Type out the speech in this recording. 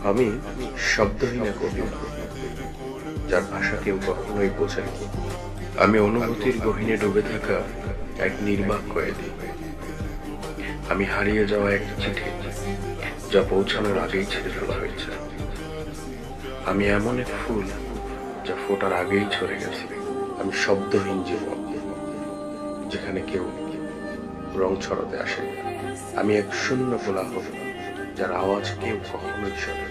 আমি শব্দহীন এক অভিনয়, যার ভাষা কেউ কখনোই বোঝেনি। আমি অনুভূতির গহীনে ডুবে থাকা এক নির্বাক কয়েদি। আমি হারিয়ে যাওয়া এক চিঠি, যা পৌঁছানোর আগেই ছেড়ে ফেলা হয়েছে। আমি এমন এক ফুল, যা ফোটার আগেই ঝরে গেছে। আমি শব্দহীন জীবন, যেখানে কেউ রং ছড়াতে আসে। আমি এক শূন্য কোলাহল, যার আওয়াজ কেউ কখনোই শোনে।